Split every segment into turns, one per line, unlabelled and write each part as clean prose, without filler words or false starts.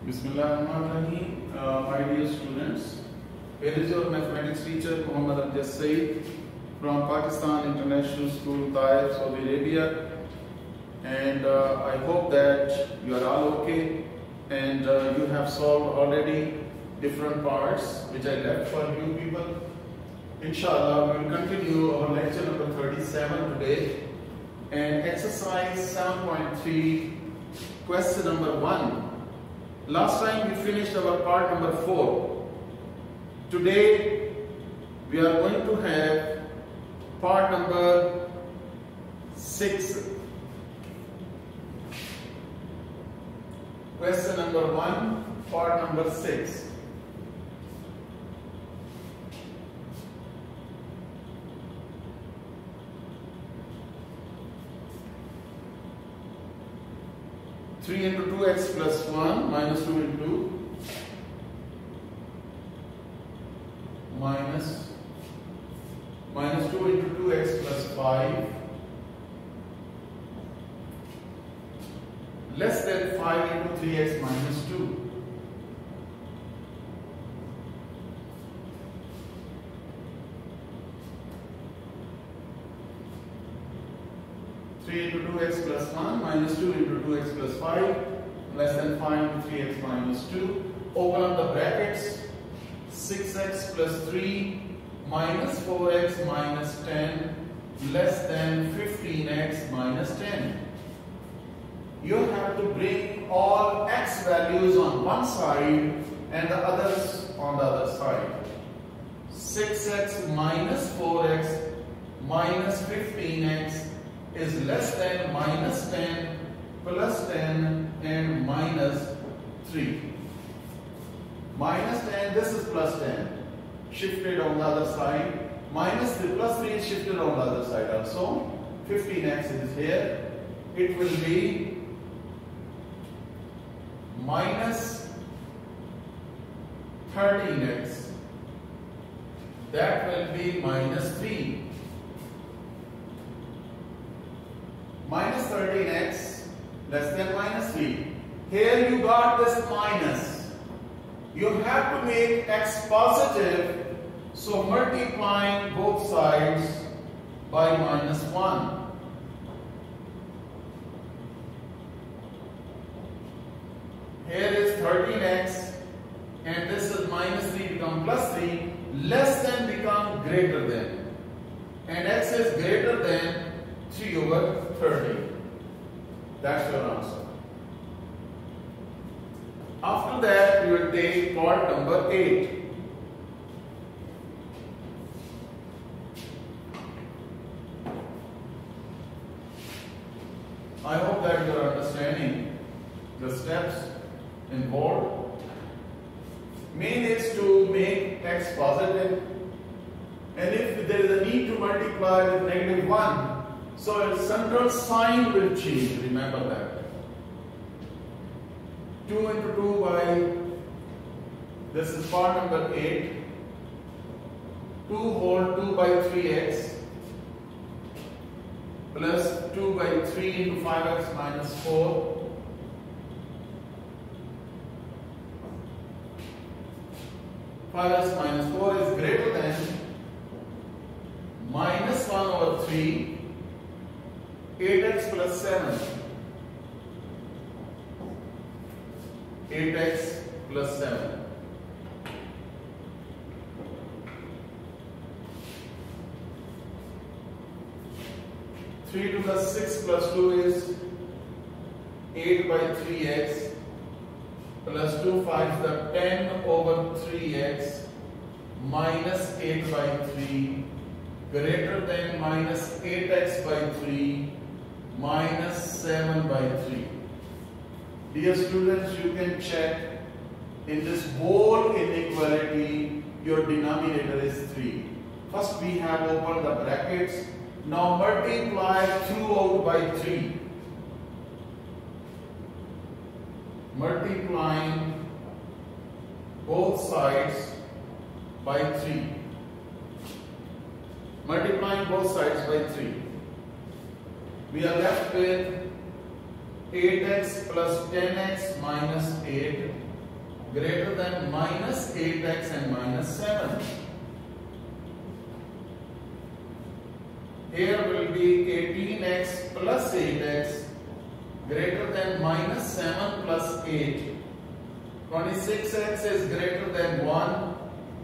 Bismillahirrahmanirrahim. My dear students, here is your mathematics teacher Muhammad Amjad Saeed from Pakistan International School, Taif, Saudi Arabia, and I hope that you are all okay and you have solved already different parts which I left for you people. Inshallah, we will continue our lecture number 37 today and exercise 7.3, question number 1. Last time we finished our part number 4. Today we are going to have part number 6. Question number 1, part number 6. Three into 2x plus 1 minus 2 into minus 2 into 2x plus 5 less than 5 into 3x minus 2. Into 2x plus 1 minus 2 into 2x plus 5 less than 5 into 3x minus 2. Open up the brackets. 6x plus 3 minus 4x minus 10 less than 15x minus 10. You have to bring all x values on one side and the others on the other side. 6x minus 4x minus 15x is less than minus 10 plus 10 and minus 3. Minus 10, this is plus 10, shifted on the other side. Minus 3 plus 3 is shifted on the other side also. 15x is here. It will be minus 13x. That will be minus 3. Minus 13x less than minus 3. Here you got this minus. You have to make x positive, so multiplying both sides by minus 1. Here is 13x and this is minus 3 become plus 3, less than become greater than, and x is greater than 3 over 30. That's your answer. After that, we will take part number 8. I hope that you are understanding the steps involved. Main is to make x positive, and if there is a need to multiply with negative 1, so its central sign will change, remember that. 2 into 2 by, this is part number 8, 2 whole 2 by 3x plus 2 by 3 into 5x minus 4 5x minus 4 is greater than minus 1 over 3 8x plus 7. 8x plus 7. Three to the 6 plus 2 is 8 by 3x plus 2 5 the 10 over 3x minus 8 by 3 greater than minus 8x by 3 minus 7 by 3. Dear students, you can check in this whole inequality your denominator is 3. First we have opened the brackets. Now multiply throughout by 3. Multiplying both sides by 3. Multiplying both sides by 3. We are left with 8x plus 10x minus 8 greater than minus 8x and minus 7. Here will be 18x plus 8x greater than minus 7 plus 8. 26x is greater than 1.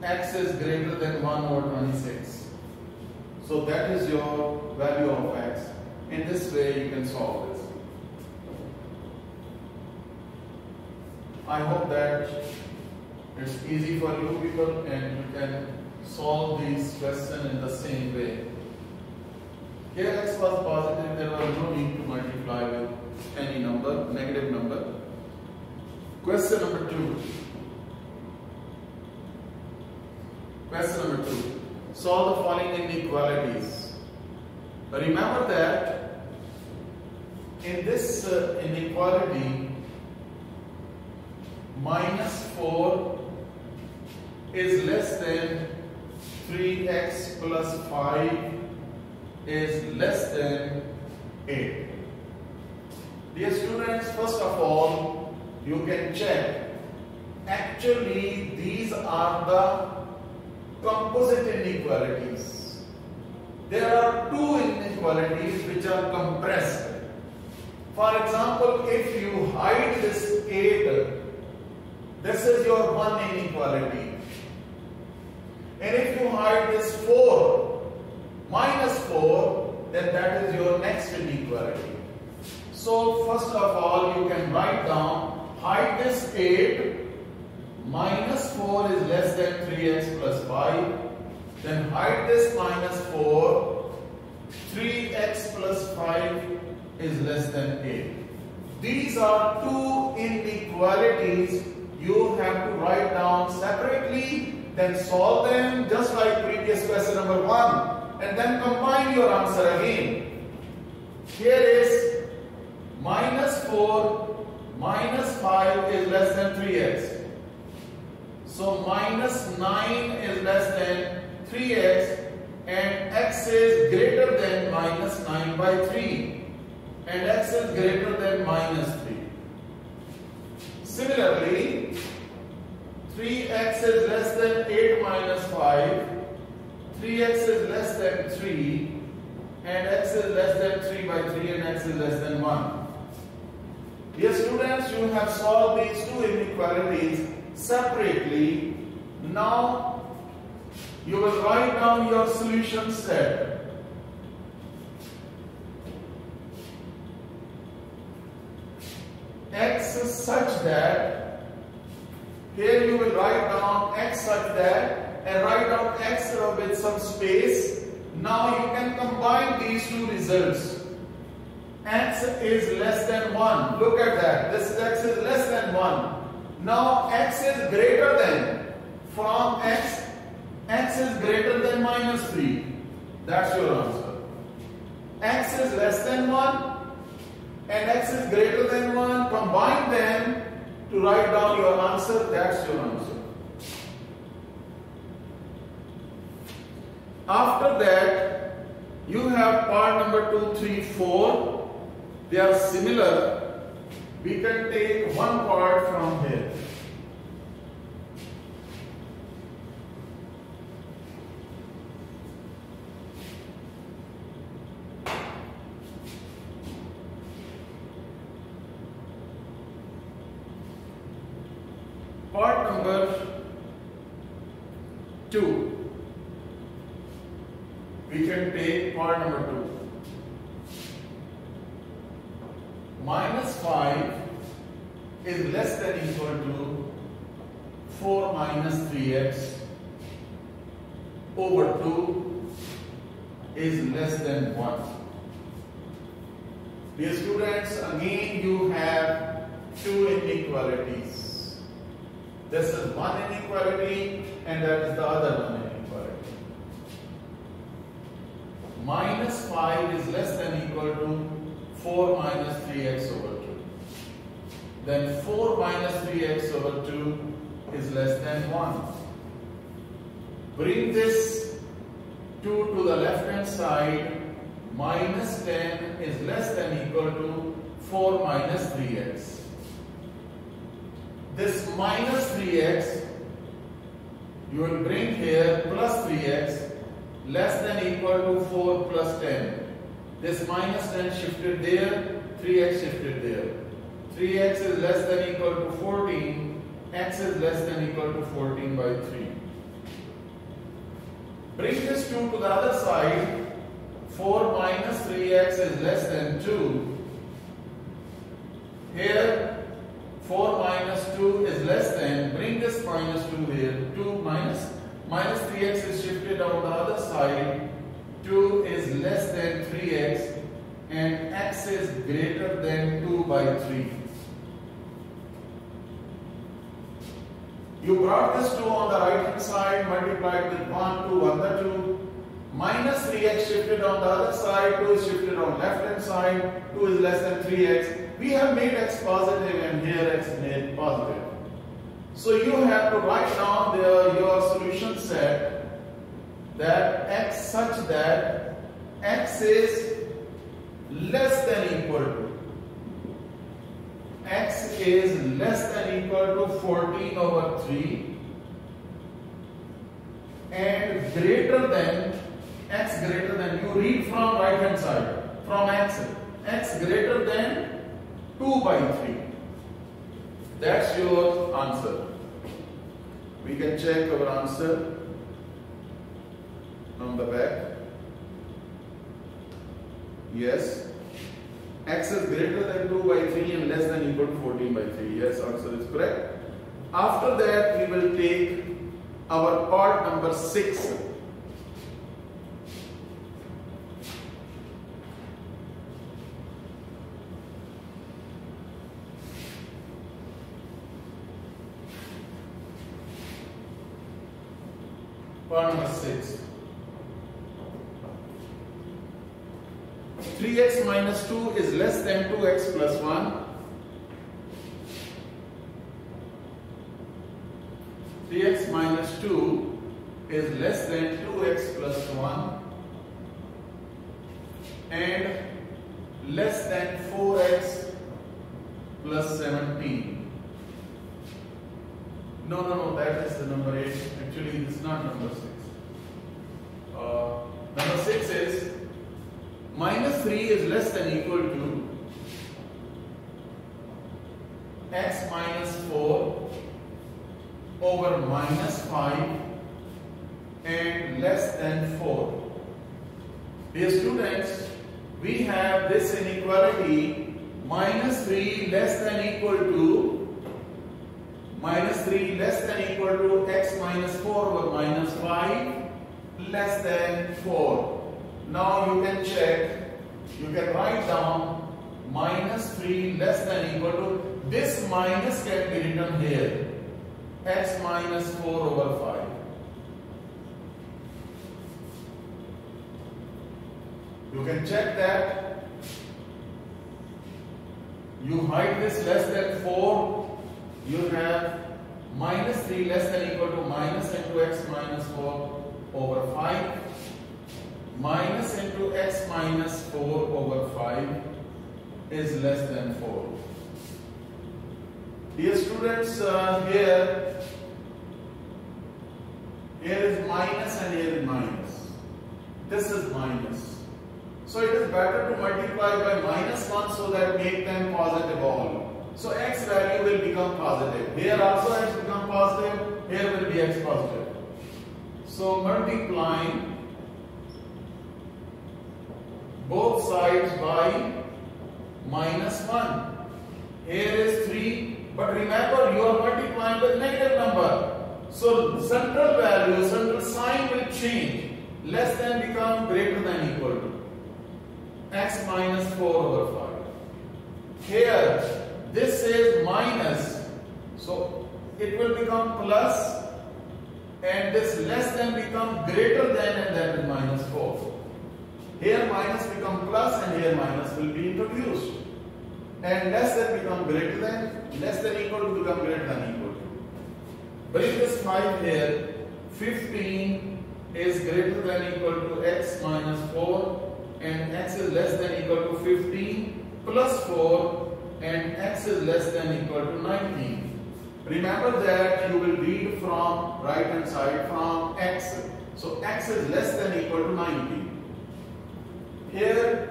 X is greater than 1 over 26. So that is your value of x. In this way you can solve this. I hope that it's easy for you people and you can solve these questions in the same way. Here x was positive, there was no need to multiply with any number, negative number. Question number 2. Question number 2. Solve the following inequalities. Remember that in this inequality, minus 4 is less than 3x plus 5 is less than 8. Dear students, first of all, you can check. Actually, these are the composite inequalities. There are two inequalities which are compressed. For example, if you hide this 8, this is your one inequality. And if you hide this 4, minus 4, then that is your next inequality. So first of all, you can write down, hide this 8, minus 4 is less than 3x plus 5. Then hide this minus 4, 3x plus 5 is less than 8. These are two inequalities you have to write down separately, then solve them just like previous question number 1, and then combine your answer again. Here is minus 4 minus 5 is less than 3x. So minus 9 is less than 3x and x is greater than minus 9 by 3 and x is greater than minus 3. Similarly, 3x is less than 8 minus 5, 3x is less than 3 and x is less than 3 by 3 and x is less than 1. Dear students, you have solved these two inequalities separately. Now you will write down your solution set. X is such that, here you will write down x such that and write down x with some space. Now you can combine these two results. X is less than 1. Look at that. This x is less than 1. Now x is greater than, from x is greater than minus 3. That's your answer. X is less than 1 and x is greater than 1. Combine them to write down your answer. That's your answer. After that, you have part number 2, 3, 4. They are similar. We can take one part from here. Part number 2. We can take part number 2. Minus 5 is less than equal to 4 minus 3x over 2 is less than 1. Dear students, again you have two inequalities. This is one inequality and that is the other one inequality. Minus 5 is less than equal to 4 minus 3x over 2. Then 4 minus 3x over 2 is less than 1. Bring this 2 to the left hand side. Minus 10 is less than equal to 4 minus 3x. this minus 3x, you will bring here plus 3x less than equal to 4 plus 10. This minus 10 shifted there, 3x shifted there. 3x is less than equal to 14, x is less than equal to 14 by 3. Bring this 2 to the other side. 4 minus 3x is less than 2. Here 4 minus 2 is less than, bring this minus 2 here, 2 minus 3x is shifted on the other side, 2 is less than 3x and x is greater than 2 by 3. You brought this 2 on the right hand side, multiplied with 1, 2, other 2. Minus 3x shifted on the other side, 2 is shifted on left hand side, 2 is less than 3x. We have made x positive and here x made positive. So you have to write down your solution set that x such that x is less than equal to, x is less than equal to 14 over 3 and greater than, x greater than, you read from right hand side, from x greater than 2 by 3. That's your answer. We can check our answer on the back. Yes. X is greater than 2 by 3 and less than equal to 14 by 3. Yes, answer is correct. After that, we will take our part number 6. Part number 6. 3x minus 2 is less than 2x plus 1. 3x minus 2 is less than 2x plus 1 and less than 4x plus 17. No, that is the number 8. Actually, it's not number 6. Number 6 is minus 3 is less than equal to x minus 4 over minus 5 and less than 4. Dear students, we have this inequality minus 3 less than equal to x minus 4 over minus 5 less than 4. Now you can check, you can write down minus 3 less than equal to, this minus can be written here, x minus 4 over 5. You can check that. You hide this less than 4, you have minus 3 less than equal to minus into x minus 4 over 5. Minus into x minus 4 over 5 is less than 4. Dear students, here is minus and here is minus. This is minus. So it is better to multiply by minus 1 so that make them positive all. So x value will become positive. Here also x become positive, here will be x positive. So multiplying both sides by minus 1. Here is 3, but remember you are multiplying with negative number. So central value, central sign will change. Less than become greater than equal to x minus 4 over 5. Here this is minus, so it will become plus, and this less than become greater than, and that is minus 4. Here minus become plus and here minus will be introduced. And less than become greater than, less than equal to become greater than equal to. Bring this 5 here, 15 is greater than equal to x minus 4 and x is less than equal to 15 plus 4 and x is less than equal to 19. Remember that you will read from right hand side from x. So x is less than equal to 90. Here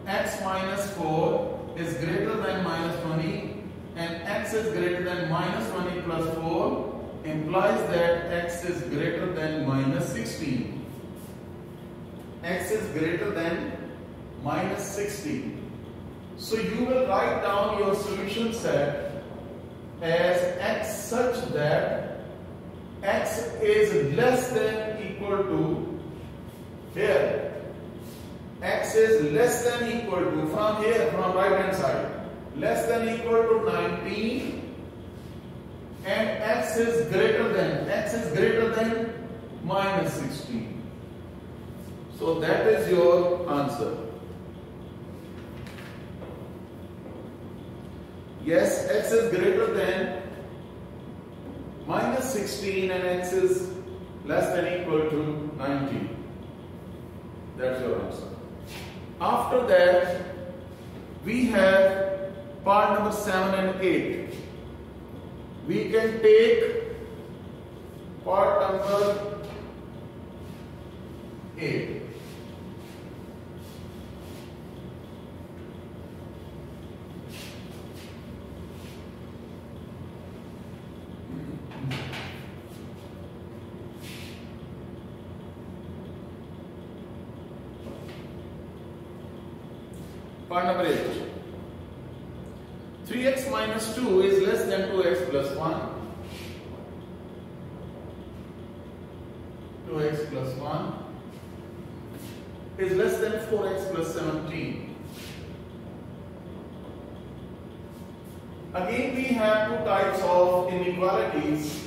x minus 4 is greater than minus 20 and x is greater than minus 20 plus 4 implies that x is greater than minus 16. X is greater than minus 16. So you will write down your solution set as x such that x is less than equal to, here x is less than equal to, from here, from right hand side, less than equal to 19 and x is greater than minus 16. So that is your answer. Yes, x is greater than minus 16 and x is less than equal to 19. That's your answer. After that, we have part number 7 and 8. We can take part number 8. Part number 8. 3x minus 2 is less than 2x plus 1. 2x plus 1 is less than 4x plus 17. Again, we have two types of inequalities.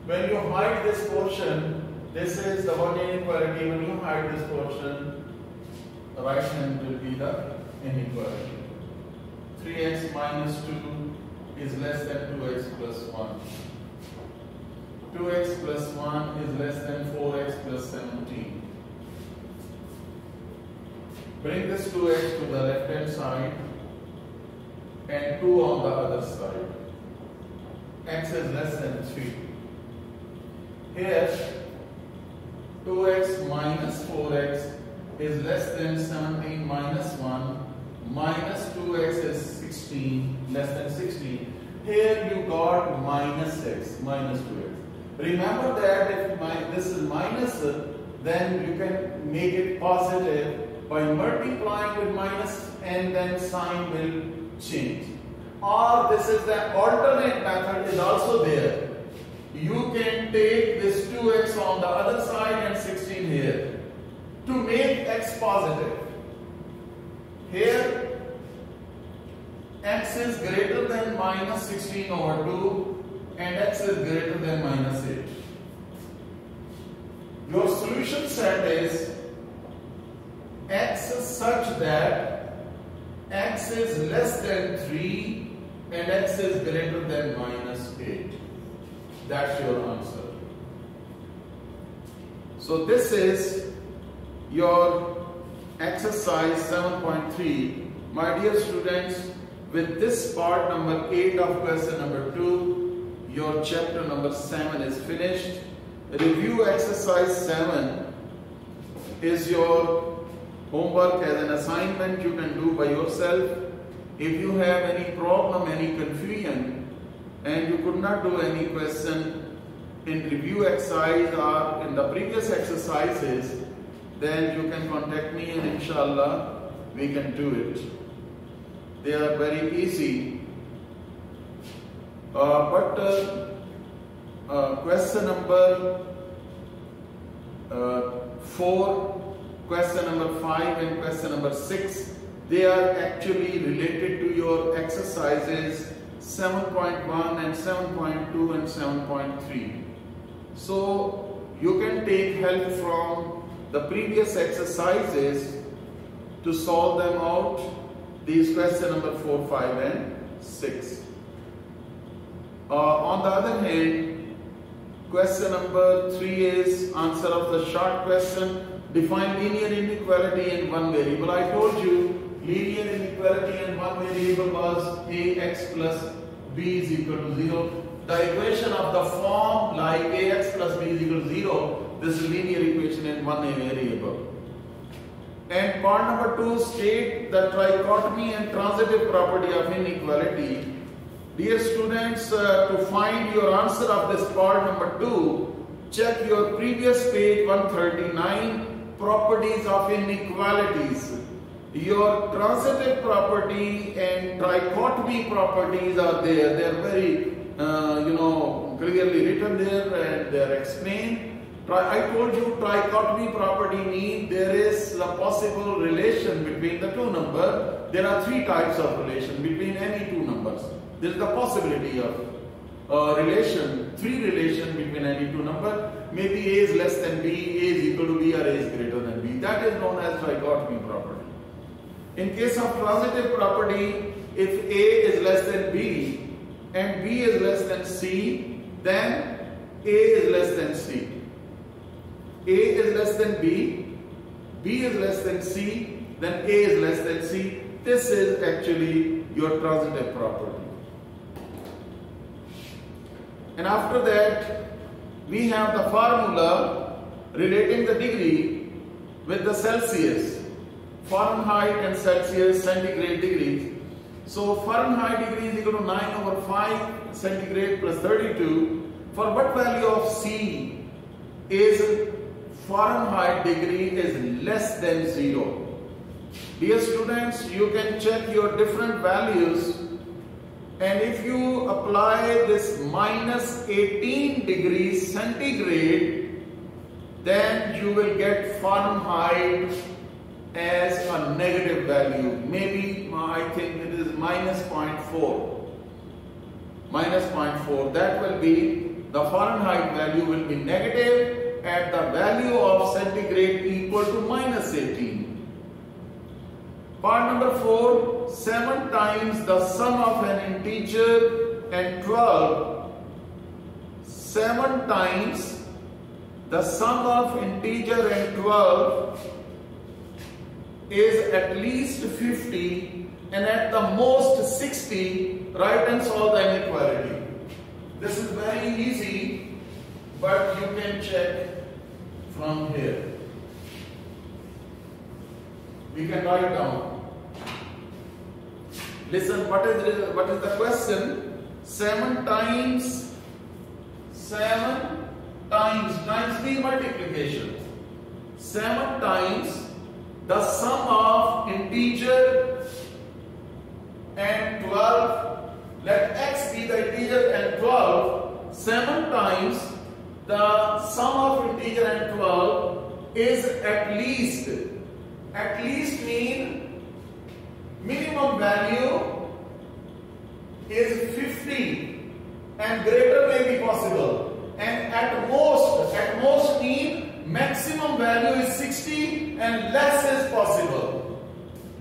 When you hide this portion, this is the one inequality. When you hide this portion, the right hand will be the inequality. 3x minus 2 is less than 2x plus 1. 2x plus 1 is less than 4x plus 17. Bring this 2x to the left hand side and 2 on the other side. X is less than 3. Here 2x minus 4x is less than 17 minus 1. Minus 2x is 16, less than 16. Here you got minus x, minus 2x. Remember that if this is minus, then you can make it positive by multiplying with minus and then sign will change. Or this is the alternate method is also there. You can take this 2x on the other side and 16 here to make x positive. Here x is greater than minus 16 over 2 and x is greater than minus 8. Your solution set is x is such that x is less than 3 and x is greater than minus 8. That's your answer. So this is your exercise 7.3. My dear students, with this part number 8 of question number 2, your chapter number 7 is finished. Review exercise 7 is your homework as an assignment you can do by yourself. If you have any problem, any confusion, and you could not do any question in review exercise or in the previous exercises, then you can contact me and inshallah we can do it. They are very easy. Question number 4, question number 5 and question number 6, they are actually related to your exercises 7.1 and 7.2 and 7.3. So you can take help from the previous exercises to solve them out, these question number 4, 5 and 6. On the other hand, question number 3 is answer of the short question. Define linear inequality in one variable. I told you linear inequality in one variable was ax plus b is equal to 0. The equation of the form like ax plus b is equal to 0, this is linear equation in one variable. And part number 2, state the trichotomy and transitive property of inequality. Dear students, to find your answer of this part number 2, check your previous page 139, properties of inequalities. Your transitive property and trichotomy properties are there. They are very, clearly written there and they are explained. I told you trichotomy property means there is a possible relation between the two numbers. There are 3 types of relation between any two numbers. There is the possibility of relation, 3 relation between any two numbers. Maybe a is less than b, a is equal to b, or a is greater than b. That is known as trichotomy property. In case of transitive property, if a is less than b and b is less than c, then a is less than c. A is less than b, b is less than c, then a is less than c. This is actually your transitive property. And after that, we have the formula relating the degree with the Celsius, Fahrenheit and Celsius, centigrade degrees. So Fahrenheit degree is equal to 9/5 centigrade plus 32. For what value of C is Fahrenheit degree is less than 0? Dear students, you can check your different values, and if you apply this minus 18 degrees centigrade, then you will get Fahrenheit as a negative value. Maybe I think it is minus 0.4. Minus 0.4. That will be the Fahrenheit value will be negative at the value of centigrade equal to minus 18. Part number 4, 7 times the sum of an integer and 12. 7 times the sum of integer and 12 is at least 50 and at the most 60. Write and solve the inequality. This is very easy, but you can check from here. We can write down. Listen, what is the question? 7 times times the multiplication. 7 times the sum of integer and 12. Let x be the integer and 12. 7 times the sum of integer and 12 is at least. At least mean minimum value is 50 and greater may be possible. And at most mean maximum value is 60 and less is possible.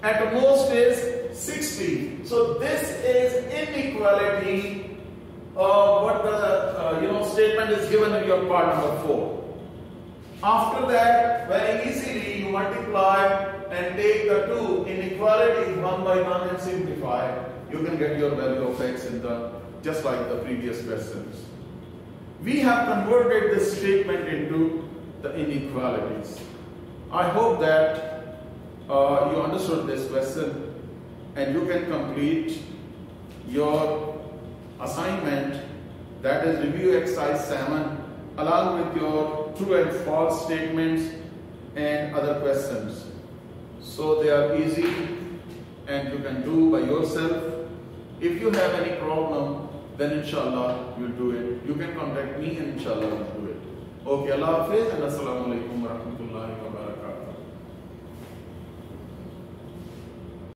At most is 60. So this is inequality of what the statement is given in your part number 4. After that, very easily you multiply and take the two inequalities 1 by 1 and simplify. You can get your value of x in just like the previous questions. We have converted this statement into the inequalities. I hope that you understood this question and you can complete your assignment, that is review exercise 7, along with your true and false statements and other questions. So they are easy and you can do by yourself. If you have any problem, then inshallah we'll do it. You can contact me and inshallah we'll do it. Okay, Allah Hafiz and Assalamu alaikum wa rahmatullahi wa barakatuh.